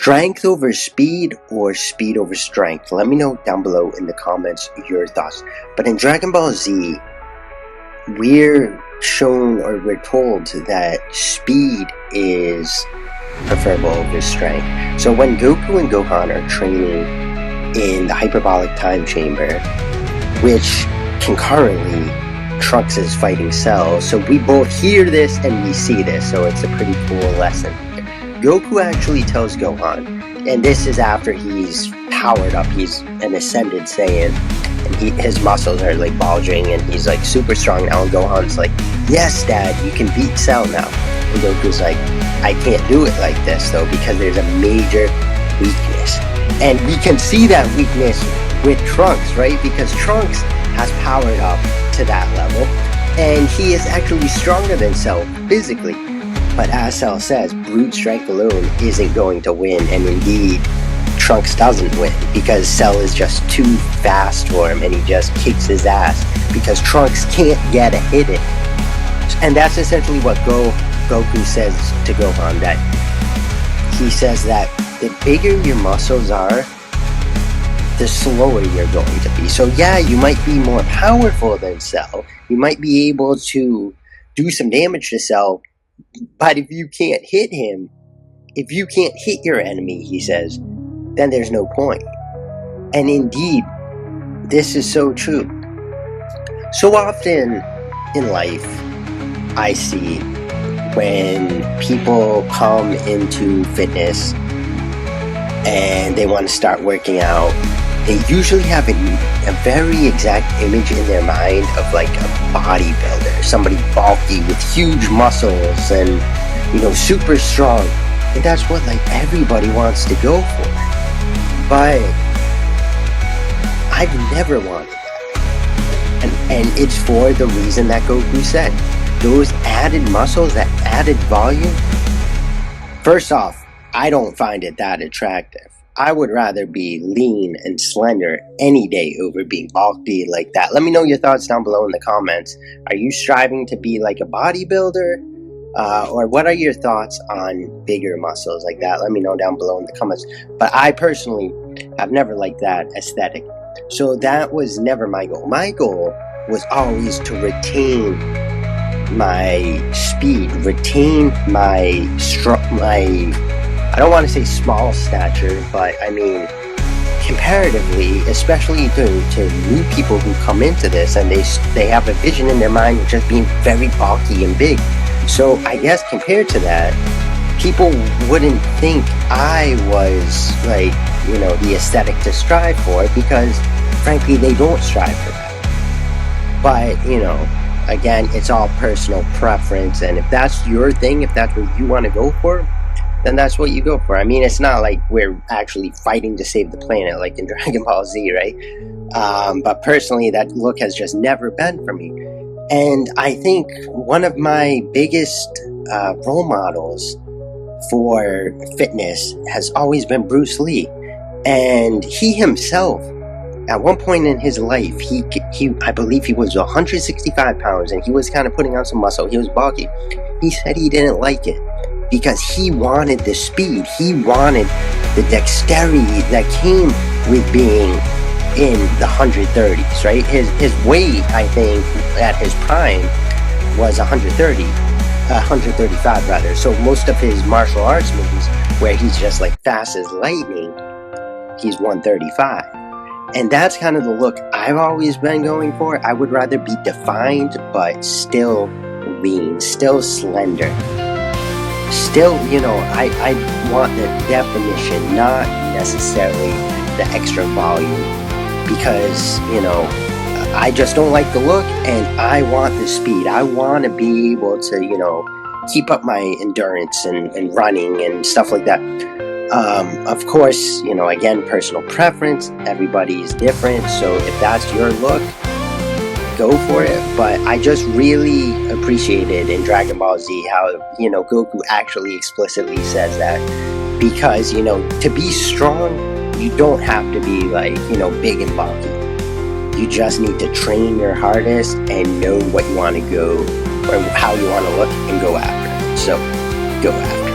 Strength over speed or speed over strength? Let me know down below in the comments your thoughts. But in Dragon Ball Z, we're shown or we're told that speed is preferable over strength. So when Goku and Gohan are training in the hyperbolic time chamber, which concurrently Trunks is fighting Cell, so we both hear this and we see this, so it's a pretty cool lesson. Goku actually tells Gohan, and this is after he's powered up, he's an ascended Saiyan, and his muscles are like bulging, and he's like super strong now, and Gohan's like, yes dad, you can beat Cell now. And Goku's like, I can't do it like this though, because there's a major weakness. And we can see that weakness with Trunks, right? Because Trunks has powered up to that level, and he is actually stronger than Cell physically. But as Cell says, brute strength alone isn't going to win, and indeed, Trunks doesn't win, because Cell is just too fast for him, and he just kicks his ass, because Trunks can't get a hit in. And that's essentially what Goku says to Gohan, that he says that the bigger your muscles are, the slower you're going to be. So yeah, you might be more powerful than Cell, you might be able to do some damage to Cell, but if you can't hit him, if you can't hit your enemy, he says, then there's no point. And indeed, this is so true. So often in life, I see when people come into fitness and they want to start working out, they usually have a very exact image in their mind of like a bodybuilder, somebody bulky with huge muscles and, you know, super strong. And that's what like everybody wants to go for. But I've never wanted that. And it's for the reason that Goku said. Those added muscles, that added volume, first off, I don't find it that attractive. I would rather be lean and slender any day over being bulky like that. Let me know your thoughts down below in the comments. Are you striving to be like a bodybuilder? Or what are your thoughts on bigger muscles like that? Let me know down below in the comments. But I personally have never liked that aesthetic. So that was never my goal. My goal was always to retain my speed, retain my I don't want to say small stature, but I mean comparatively, especially to new people who come into this and they have a vision in their mind of just being very bulky and big. So I guess compared to that, people wouldn't think I was like, you know, the aesthetic to strive for, because frankly they don't strive for that. But you know, again, it's all personal preference, and if that's your thing, if that's what you want to go for, then that's what you go for. I mean, it's not like we're actually fighting to save the planet like in Dragon Ball Z, right? But personally, that look has just never been for me. And I think one of my biggest role models for fitness has always been Bruce Lee. And he himself, at one point in his life, he I believe he was 165 pounds, and he was kind of putting on some muscle. He was bulky. He said he didn't like it, because he wanted the speed, he wanted the dexterity that came with being in the 130s, right? His weight, I think, at his prime was 135 rather. So most of his martial arts movies, where he's just like fast as lightning, he's 135. And that's kind of the look I've always been going for. I would rather be defined, but still lean, still slender. Still, you know, I want the definition, not necessarily the extra volume, because, you know, I just don't like the look, and I want the speed. I want to be able to, you know, keep up my endurance and running and stuff like that. Of course, you know, again, personal preference, everybody is different, so if that's your look, go for it. But I just really appreciated in Dragon Ball Z how, you know, Goku actually explicitly says that, because, you know, to be strong, you don't have to be like, you know, big and bulky. You just need to train your hardest and know what you want to go, or how you want to look, and go after it. So go after it.